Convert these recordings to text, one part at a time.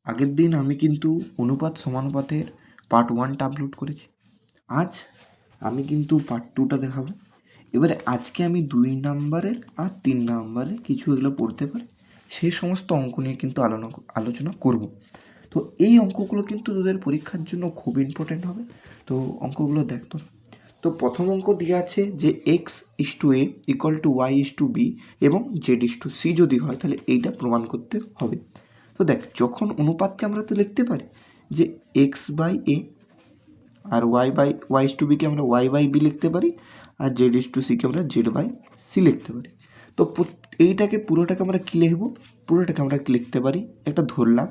আগের দিন আমি কিন্তু অনুপাত সমানুপাতের পার্ট 1টা আপলোড করেছি। আজ আমি কিন্তু পার্ট 2টা দেখাবো। এবারে আজকে আমি 2 নাম্বারের আর 3 নাম্বারের কিছু এগুলো পড়তে পারি সেই সমস্ত অঙ্ক নিয়ে কিন্তু আলোচনা করব। তো এই অঙ্কগুলো কিন্তু তোদের পরীক্ষার জন্য খুব ইম্পর্টেন্ট হবে। তো অঙ্কগুলো দেখ তোর। তো প্রথম অঙ্ক দিয়ে আছে যে x:a = y:b এবং z:c যদি হয় তাহলে এইটা প্রমাণ করতে হবে। তো দেখ, যখন অনুপাতকে আমরা তো লিখতে পারি যে x/a আর y/b-কে আমরা y/b লিখতে পারি, আর z:c-কে আমরা z/c লিখতে পারি। তো এইটাকে পুরোটাকে আমরা কী লিখবো? পুরোটাকে আমরা লিখতে পারি, একটা ধরলাম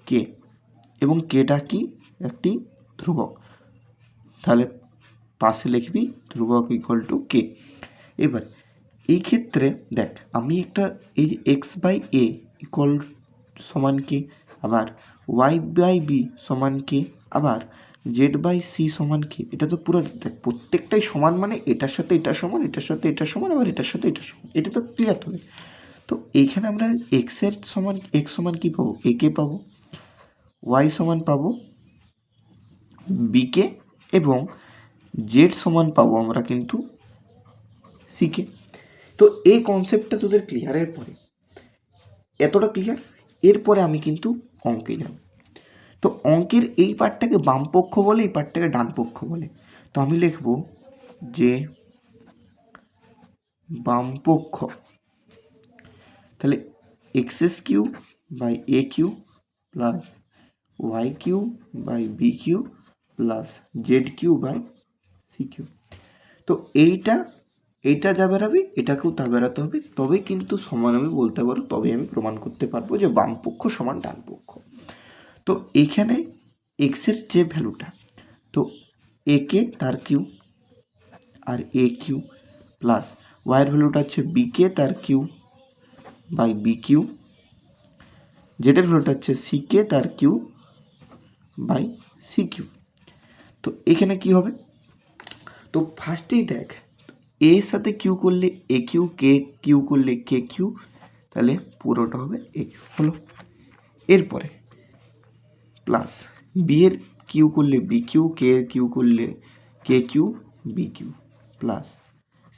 কে, এবং কেটা কি একটি ধ্রুবক, তাহলে পাশে লিখবি ধ্রুবক = কে। এবার এই ক্ষেত্রে দেখ, আমি একটা এই যে x/a সমান কে, আবার y/b সমান কে, আবার z/c সমান কে, এটা তো পুরো দেখ প্রত্যেকটাই সমান, মানে এটার সাথে এটা সমান, এটার সাথে এটা সমান, আবার এটার সাথে এটা সমান, এটা তো ক্লিয়ার হবে। তো এইখানে আমরা x সমান কি পাবো? a কে পাবো, y সমান পাবো b কে, এবং z সমান পাবো আমরা কিন্তু c কে। তো এই কনসেপ্টটা তোদের ক্লিয়ারের পরে, এতটা ক্লিয়ার, এরপরে আমি কিন্তু অঙ্কে যাব। তো অঙ্কের এই পার্টটাকে বাম পক্ষ বলে, এই পার্টটাকে ডান পক্ষ বলে। তো আমি লিখব যে বাম পক্ষ, তাহলে x³/a³ plus y³/b³ plus z³ তো এইটা যা বেরাবে এটাকেও তা বেরাতে হবে, তবেই কিন্তু সমান আমি বলতে পারো, তবে আমি প্রমাণ করতে পারবো যে বাম পক্ষ সমান ডান পক্ষ। তো এইখানে এক্সের যে ভ্যালুটা, তো এ কে তার কিউ আর a³ প্লাস ওয়াইয়ের ভ্যালুটা হচ্ছে বি কে তার কিউ/b³, জেডের ভ্যালুটা হচ্ছে সি কে তার কিউ/c³। তো এখানে কি হবে? তো ফার্স্টেই দেখ, এর সাথে কিউ করলে a³ কে কিউ করলে k³ তাহলে পুরোটা হবে a³ হলো। এরপরে প্লাস বি এর কিউ করলে b³ কে এর কিউ করলে k³/b³ প্লাস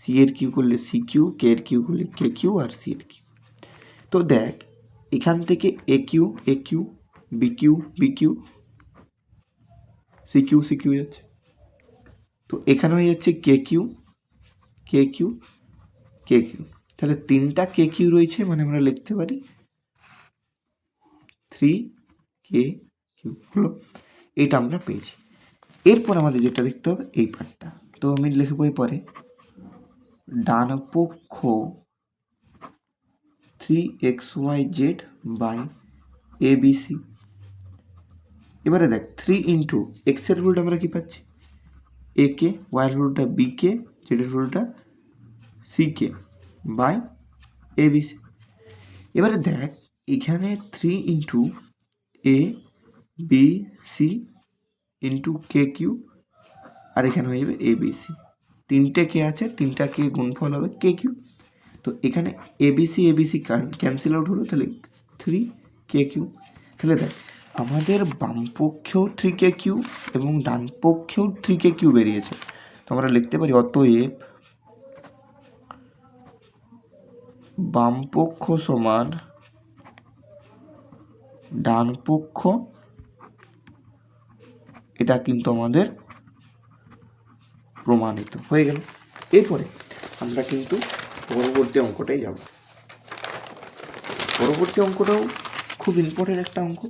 সি এর কিউ করলে c³ কে এর কিউ করলে k³ আর সি এর কিউ। তো দেখ, এখান থেকে a³ b³ c³ যাচ্ছে, তো এখানে হয়ে যাচ্ছে k³ তাহলে 3টা k³ রয়েছে, মানে আমরা লিখতে পারি 3k³ হলো। এটা আমরা পেয়েছি। এরপর আমাদের যেটা দেখতে হবে এই পার্টটা, তো আমি লিখবো এরপরে ডান পক্ষ 3xyz/abc। এবারে দেখ 3 ইন্টু এক্সের রুলটা আমরা কি পাচ্ছি, এ কে, ওয়াইয়ের রুলটা বি কে, জেডের রুলটা সি কে/abc। এবারে দেখ, এখানে 3 into A B C into k³ আর এখানে হয়ে যাবে abc, 3টে কে আছে, 3টা কে গুণফল হবে k³। তো এখানে abc ক্যান্সেল আউট হলো, তাহলে 3k³ তাহলে দেখ, আমাদের বাম পক্ষেও 3k³ এবং ডান পক্ষেও 3k³ বেরিয়েছে। তো আমরা লিখতে পারি অতএব বাম পক্ষ সমান ডান পক্ষ, এটা কিন্তু আমাদের প্রমাণিত হয়ে গেল। এরপরে আমরা কিন্তু পরবর্তী অঙ্কটাই যাব। পরবর্তী অঙ্কটাও খুব ইম্পর্টেন্ট একটা অঙ্ক।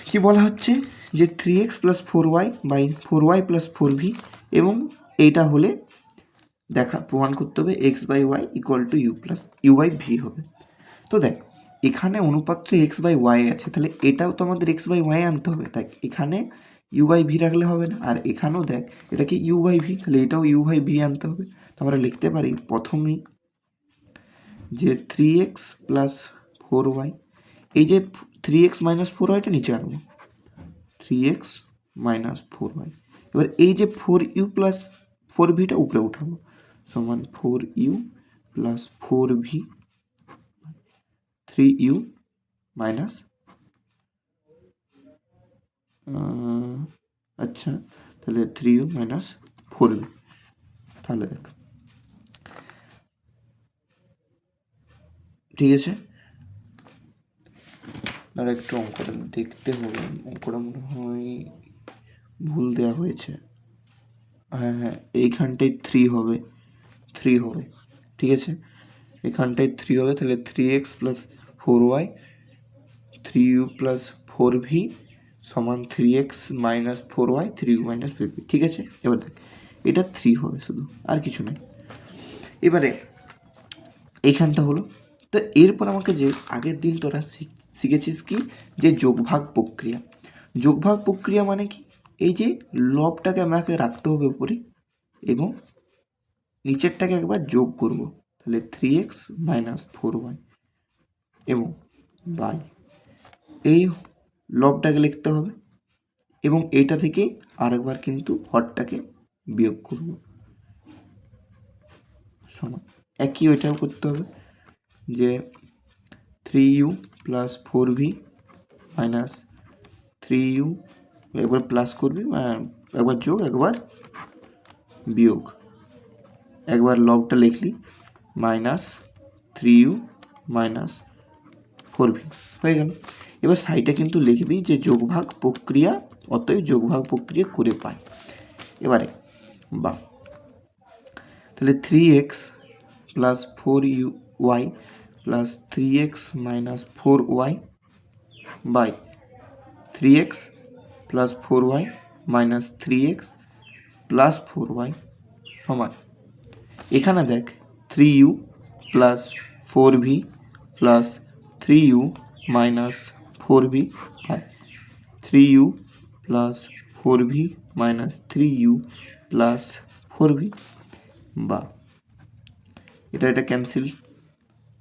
কি বলা হচ্ছে যে 3x + 4y/4y + 4v, এবং এইটা হলে প্রমাণ করতে হবে x/y = u/v হবে। তো দেখ, এখানে অনুপাত্রে x/y আছে, তাহলে এটাও তো আমাদের x/y আনতে হবে, তাই এখানে u/v রাখলে হবে না, আর এখানেও দেখ এটা কি u/v, তাহলে এটাও u/v আনতে হবে। তো আমরা লিখতে পারি প্রথমেই যে 3x + 4y, এই যে 3x - 4yটা নিচে আনবো, 3x - 4y। এবার এই যে 4u + 4vটা উপরে উঠাবো, সমান 4u + 4v 3u - আচ্ছা, তাহলে 3u মাইনাস 4v। তাহলে দেখ, ঠিক আছে, আর একটু অঙ্কটা দেখতে হবে, অঙ্কটা মনে হয় ভুল দেওয়া হয়েছে। হ্যাঁ, এইখানটায় 3 হবে, ঠিক আছে, এখানটায় 3 হবে, তাহলে 3x plus 4y, 3u plus 4v সমান 3x minus 4y, 3u minus 4v, ঠিক আছে। এবার দেখ, এটা 3 হবে শুধু, আর কিছু নেই। এবারে এইখানটা হলো, তো এরপর আমাকে যে আগের দিন তোরা শিখেছিস কি, যে যোগভাগ প্রক্রিয়া মানে কি, এই যে লবটাকে আমাকে রাখতে হবে উপরে এবং নিচেরটাকে একবার যোগ করব, তাহলে 3x মাইনাস 4y এবং বাই, এই লবটাকে লিখতে হবে এবং এইটা থেকে আরেকবার কিন্তু হরটাকে বিয়োগ করব সমান, একই ওইটাও করতে হবে, যে 3u plus 4v minus 3u, একবার প্লাস করবি, একবার যোগ একবার বিয়োগ, একবার লবটা লিখলি মাইনাস 3u মাইনাস 4v হয়ে গেল। এবার সাইডে কিন্তু লিখবি যে যোগভাগ প্রক্রিয়া, অতএব যোগভাগ প্রক্রিয়া করে পাই। এবারে বা তাহলে 3x plus 4y plus 3x minus 4y by 3x plus 4y minus 3x plus 4y সমান, এখানে দেখ 3u plus 4v plus 3u minus 4v by 3u plus 4v minus 3u plus 4v, বা এটা ক্যান্সেল,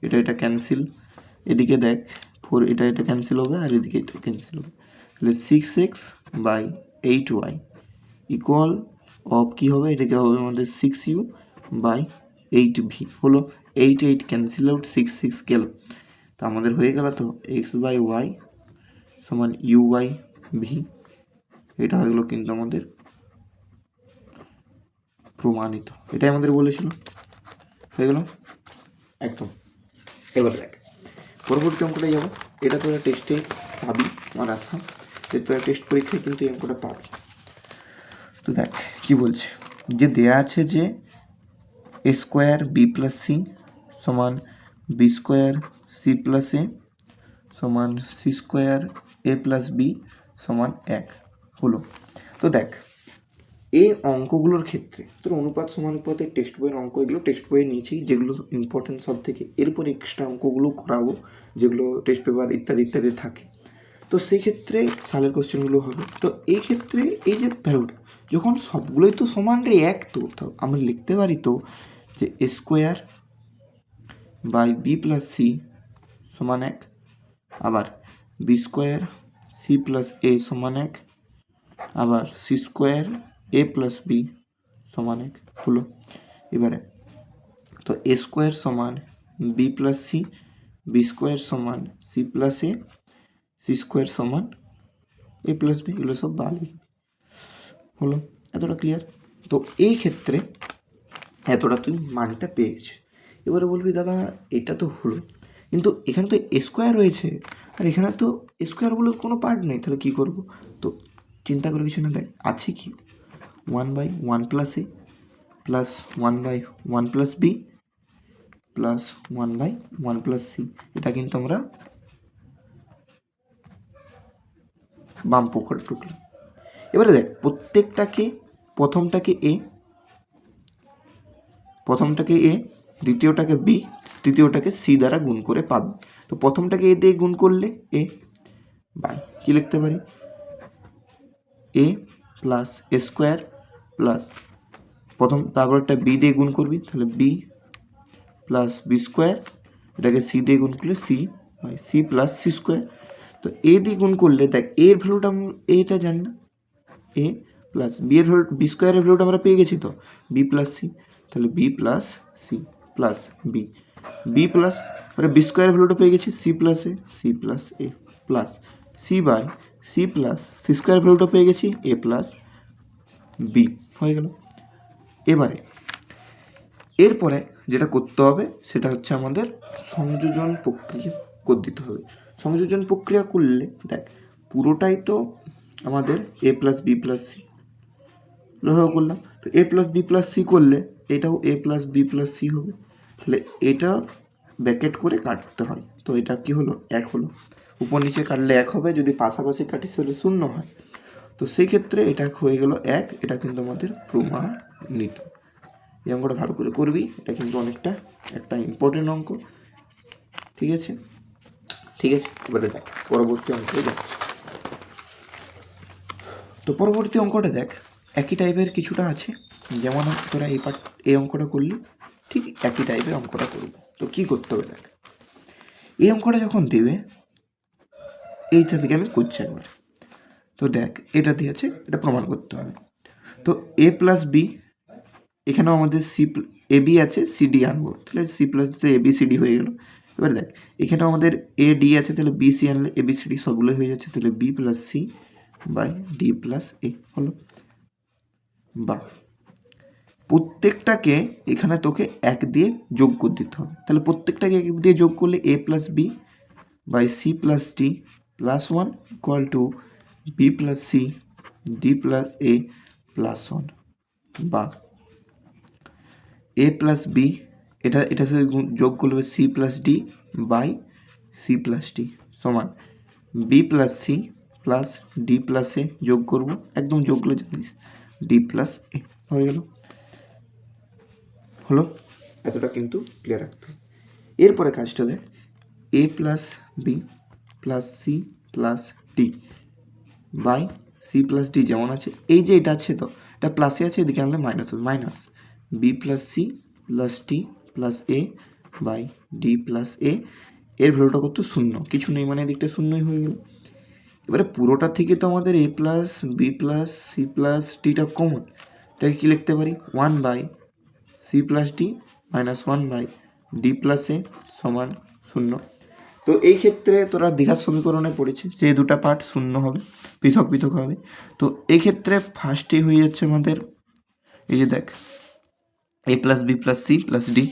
এটা cancel, এদিকে দেখ 4, এটা cancel হবে আর এদিকে এটা ক্যান্সেল হবে, তাহলে 6x by 8y equal of কী হবে, এটাকে হবে আমাদের 6u বাই 8v হলো, 8 ক্যান্সেল আউট, 6 গেল, তো আমাদের হয়ে গেল তো x বাই ওয়াই সমান u বাই ভি, এটা হয়ে গেলো কিন্তু আমাদের প্রমাণিত, এটাই আমাদের বলেছিল, হয়ে গেল একদম। এবার দেখ পরবর্তী অঙ্কটা যাবো, এটা তোরা টেস্টে পাবি, আমার আশা যে তোরা টেস্ট পরীক্ষায় কিন্তু এই অঙ্কটা পাবি। তো দেখ কী বলছে, যে দেয়া আছে যে a square B plus c সমান B square c plus a সমান C square a plus b সমান 1 হলো। তো দেখ এই অঙ্কগুলোর ক্ষেত্রে তোর অনুপাত সমানুপাতের টেক্সট বইয়ের অঙ্ক, এগুলো টেক্সট বইয়ে নিয়েছি, যেগুলো ইম্পর্টেন্ট সব থেকে, এরপর এক্সট্রা অঙ্কগুলো করাবো যেগুলো টেস্ট পেপার ইত্যাদি থাকে। তো সেই ক্ষেত্রে সালের কোশ্চেনগুলো হবে। তো এই ক্ষেত্রে এই যে ভ্যালুটা যখন সবগুলোই তো সমান রে এক, তো আমরা লিখতে পারি তো যে a square by b plus c সমান 1, আবার b square c plus a সমান 1, আবার c square a plus b সমান 1 হলো। এবারে তো এ স্কোয়ার সমান b plus c, b square সমান c plus a, c square সমান এ প্লাস বি, এগুলো সব বালি হলো। এতটা ক্লিয়ার? তো এই ক্ষেত্রে এতটা তুই মানটা পেয়ে গেছিস। এবারে বলবি দাদা এটা তো হলো, কিন্তু এখানে তো স্কোয়ার রয়েছে আর এখানে তো স্কোয়ার বলে কোনো পার্ট নেই, তাহলে কী করবো? তো চিন্তা করে কিছু না, দেখ আছে কি 1/1 plus a plus 1/1 plus b plus 1/1 plus c, এটা কিন্তু আমরা বাম পকেটে ঢুকলাম। এবারে দেখ প্রত্যেকটাকে, প্রথমটাকে এ, দ্বিতীয়টাকে বি, তৃতীয়টাকে সি দ্বারা গুণ করে পাবো। তো প্রথমটাকে এ দিয়ে গুণ করলে এ বাই কী লিখতে পারি, a plus a square plus তারপরটা বি দিয়ে গুণ করবি, তাহলে বি প্লাস বি স্কোয়ার, এটাকে সি দিয়ে গুণ করলে c by c plus c square. তো এ দিয়ে গুণ করলে দেখ এর ভ্যালুটা এটা জানি না, এ প্লাস বি এর ভ্যালু, বি স্কোয়ারের ভ্যালুটা আমরা পেয়ে গেছি তো বি প্লাস সি, তাহলে b plus c plus b plus, মানে বি স্কোয়ারের ভ্যালুটা পেয়ে গেছি c plus a plus c by c plus c square ভ্যালুটা পেয়ে গেছি এ প্লাস বি হয়ে গেল। এবারে এরপরে যেটা করতে হবে সেটা হচ্ছে আমাদের সংযোজন প্রক্রিয়া করে দিতে হবে। সংযোজন প্রক্রিয়া করলে দেখ পুরোটাই তো আমাদের a plus b plus C লসাগু করলাম, তো এ প্লাস বি প্লাস সি করলে এটাও এ প্লাস বি প্লাস সি হবে, তাহলে এটা ব্র্যাকেট করে কাটতে হয়। তো এটা কি হলো, এক হলো। উপর নিচে কাটলে এক হবে, যদি পাশাপাশি কাটিস তাহলে শূন্য হয়। তো সেই ক্ষেত্রে এটা হয়ে গেল এক, এটা কিন্তু আমাদের প্রমাণিত। এই অঙ্কটা ভালো করে করবি, এটা কিন্তু অনেকটা একটা ইম্পর্টেন্ট অঙ্ক। ঠিক আছে, ঠিক আছে। এবারে দেখ পরবর্তী অঙ্কে দেখ। তো পরবর্তী অঙ্কটা দেখ একই টাইপের কিছুটা আছে, যেমন তোরা এই অঙ্কটা করলি ঠিক একই টাইপের অঙ্কটা করবো। তো কী করতে হবে দেখ, এই অঙ্কটা যখন দেবে এইটা থেকে আমি করছি একবার। তো দেখ এটা দিয়েছে, এটা প্রমাণ করতে হবে। তো এ প্লাস বি, এখানেও আমাদের এ বি আছে, সি ডি আনবো, তাহলে C plus A B C D হয়ে গেল। এবার দেখ এখানেও আমাদের এ ডি আছে, তাহলে বি সি আনলে এ বি সি ডি সবগুলো হয়ে যাচ্ছে, তাহলে b plus c by d plus a হলো। বা প্রত্যেকটাকে এখানে তোকে এক দিয়ে যোগ করে দিতে হবে, তাহলে প্রত্যেকটাকে এক দিয়ে যোগ করলে a plus b by c plus d plus one equal to b plus c d plus a plus one. বা এ প্লাস বি এটার সাথে যোগ করলে c plus d by c plus d সমান b plus c plus d plus a যোগ করবো, একদম যোগ করলে জানিস ডি প্লাস এ হয়ে গেল। হলো, এতটা কিন্তু ক্লিয়ার রাখতে হবে। এরপরে কাজটা দেখ a plus b plus c plus d by c plus d যেমন আছে, এই যে এটা আছে তো এটা প্লাসে আছে, এদিকে আনলে মাইনাস হবে, minus b plus c plus d plus a by d plus a. এর ভ্যালুটা কত, শূন্য, কিছু নেই মানে এদিকটা শূন্যই হয়ে গেল। এবারে পুরোটা থেকে তো আমাদের a plus b plus c plus ডিটা কমন, এটাকে কী লিখতে পারি, one by c plus d minus one by d plus a সমান শূন্য। তো এই ক্ষেত্রে তোরা দ্বিঘাত সমীকরণে পড়েছিস যে দুটা পার্ট শূন্য হবে, পৃথক পৃথক হবে। তো এই ক্ষেত্রে ফার্স্টে হয়ে যাচ্ছে আমাদের এই যে দেখ a plus b plus c plus d,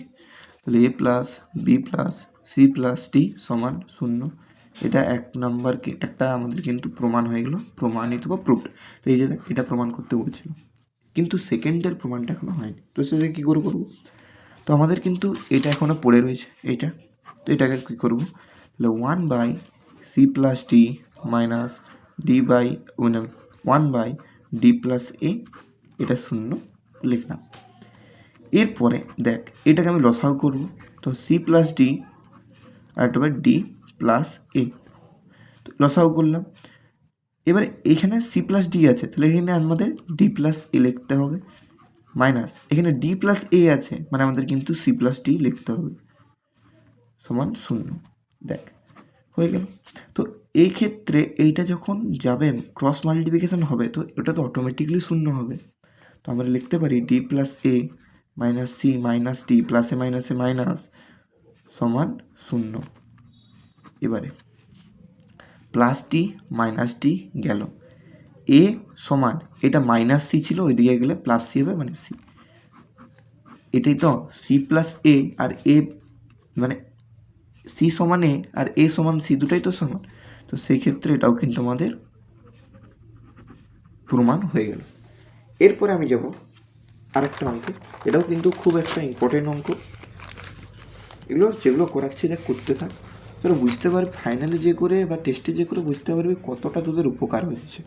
তাহলে a plus b plus c plus d সমান শূন্য। এটা এক নাম্বার একটা আমাদের কিন্তু প্রমাণ হয়ে গেল, প্রমাণিত বা প্রুফড। তো এই যে দেখ এটা প্রমাণ করতে বলছিল, কিন্তু সেকেন্ডের প্রমাণটা এখনো হয়নি। তো সেটা কী করে করবো, তো আমাদের কিন্তু এটা এখনও পড়ে রয়েছে এইটা, তো এটাকে কী করবো, তাহলে one by c plus d minus d by one by d plus a, এটা শূন্য লিখলাম। এরপরে দেখ এটাকে আমি লসাগু করবো, তো সি প্লাস ডি আর একটা বাই ডি প্লাস এ, তো লসাগু করলাম। এবারে এখানে সি প্লাস ডি আছে, তাহলে এখানে আমাদের ডি প্লাস এ লিখতে হবে, মাইনাস এখানে ডি প্লাস এ আছে মানে আমাদের কিন্তু সি প্লাস ডি লিখতে হবে সমান শূন্য। দেখ হয়ে গেল। তো এই ক্ষেত্রে এইটা যখন যাবে ক্রস মাল্টিপ্লিকেশন হবে, তো এটা তো অটোমেটিকলি শূন্য হবে। তো আমরা লিখতে পারি d plus a minus c minus d plus a মাইনাসে মাইনাস সমান শূন্য। এবারে প্লাস ডি মাইনাস ডি গেল, এ সমান এটা মাইনাস সি ছিল, ওইদিকে গেলে প্লাস সি হবে মানে সি। এটাই তো সি প্লাস এ আর এ মানে সি সমান এ আর এ সমান সি, দুটাই তো সমান। তো সেই ক্ষেত্রে এটাও কিন্তু আমাদের প্রমাণ হয়ে গেল। এরপরে আমি যাব আরেকটা অঙ্কে, এটাও কিন্তু খুব একটা ইম্পর্টেন্ট অঙ্ক। এগুলো যেগুলো করাচ্ছি দেখ করতে থাক, তোরা বুঝতে পারবি ফাইনালে যে করে বা টেস্টে যে করে বুঝতে পারবি কতটা তোদের উপকার হয়েছে।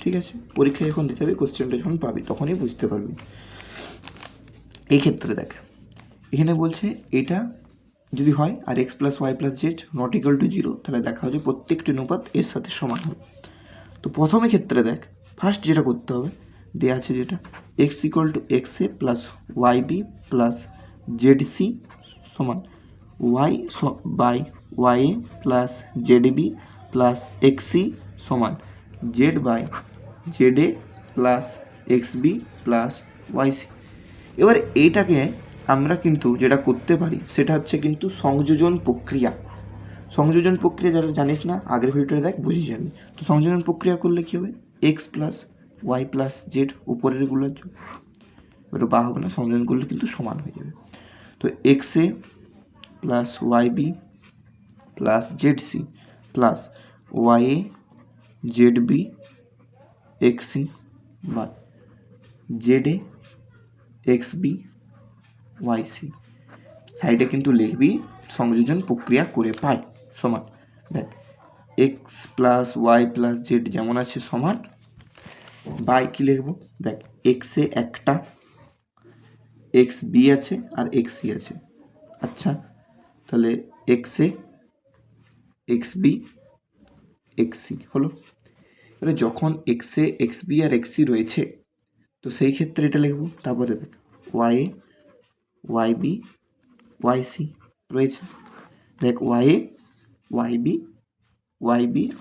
ঠিক আছে, পরীক্ষায় যখন দিতে হবে কোশ্চেনটা যখন পাবি তখনই বুঝতে পারবি। এই ক্ষেত্রে দেখ এখানে বলছে এটা যদি হয় আর x plus y plus z not equal to zero, তাহলে দেখা হচ্ছে প্রত্যেকটি অনুপাত এর সাথে সমান হবে। তো প্রথমে ক্ষেত্রে দেখ ফার্স্ট যেটা করতে হবে, দেওয়া আছে যেটা x equal to x a plus y b plus z c সমান y by y a plus z b plus x c সমান z by z a plus x b plus y c. এবার এইটাকে আমরা কিন্তু যেটা করতে পারি সেটা হচ্ছে কিন্তু সংযোজন প্রক্রিয়া। সংযোজন প্রক্রিয়া যারা জানিস না আগের ভিডিওটা দেখ বুঝে যাবি। তো সংযোজন প্রক্রিয়া করলে কী হবে, x plus y plus z উপরেরগুলোর যোগ, ওটা বা হবে না, সংযোজন করলে কিন্তু সমান হয়ে যাবে। তো x a plus y b plus z c plus y a z b x c বা z a x b y c, সাইডে কিন্তু লিখবি সংযোজন প্রক্রিয়া করে পাই সমান। দেখ x plus y plus z যেমন আছে সমান, বাই কী লিখবো, দেখ এক্সে একটা এক্স বি আছে আর এক্স সি আছে। আচ্ছা তাহলে এক্সে এক্স বি এক্স সি হলো। এবারে যখন এক্সে এক্স বি আর এক্স সি রয়েছে তো সেই ক্ষেত্রে এটা লিখবো। তারপরে দেখ y a y b y c রয়েছে, দেখ y a y b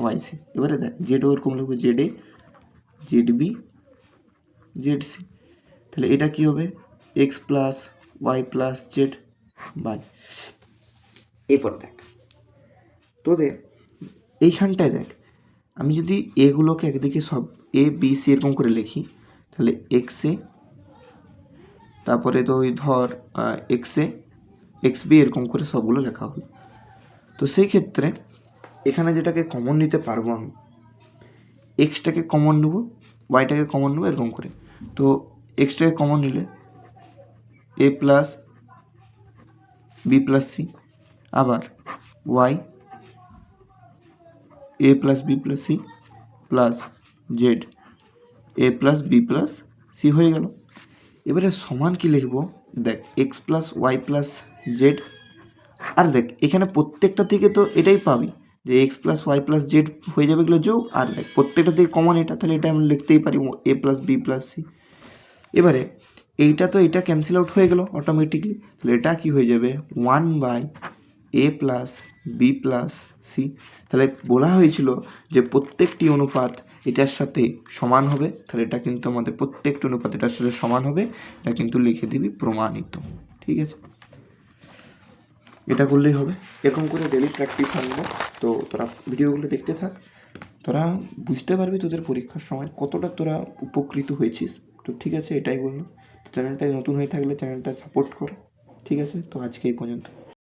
y c. এবারে দেখ জেড ওরকম লিখবো, z a z b z c. তাহলে এটা কী হবে, x plus y plus z by. এরপর দেখ তোদের এইখানটায় দেখ, আমি যদি এগুলোকে একদিকে সব এ বি সি এরকম করে লিখি তাহলে এক্সে, তারপরে তো ওই ধর এক্সে এক্স বি এরকম করে সবগুলো লেখা হলো। তো সেই ক্ষেত্রে এখানে যেটাকে কমন নিতে পারবো আমি, এক্সটাকে কমন নেব, ওয়াইটাকে কমন নেবো এরকম করে। তো এক্সটাকে কমন নিলে a plus b plus c, আবার y a plus b plus c plus z a plus b plus c হয়ে গেল। এবারে সমান কি লিখবো, দেখ x plus y plus z, আর দেখ এখানে প্রত্যেকটা থেকে তো এটাই পাবি যে x plus y plus z হয়ে যাবে এগুলো যোগ, আর দেখ প্রত্যেকটা থেকে কমন এটা, তাহলে এটা আমি লিখতেই পারি a plus b plus C. এবারে এইটা তো এটা ক্যান্সেল আউট হয়ে গেল অটোমেটিকলি, তাহলে এটা কি হয়ে যাবে 1/, এ প্লাস বি প্লাস সি। তাহলে বলা হয়েছিল যে প্রত্যেকটি অনুপাত এটার সাথে সমান হবে, তাহলে এটা কিন্তু আমাদের প্রত্যেকটি অনুপাত এটার সাথে সমান হবে, এটা কিন্তু লিখে দিবি প্রমাণিত। ঠিক আছে, এটা করলেই হবে। এরকম করে ডেলি প্র্যাকটিস আনবো। তো তোরা ভিডিওগুলো দেখতে থাক, তোরা বুঝতে পারবি তোদের পরীক্ষার সময় কতটা তোরা উপকৃত হয়েছিস। তো ঠিক আছে, এটাই বললাম। চ্যানেলটায় নতুন হয়ে থাকলে চ্যানেলটা সাপোর্ট কর। ঠিক আছে, তো আজকে এই পর্যন্ত।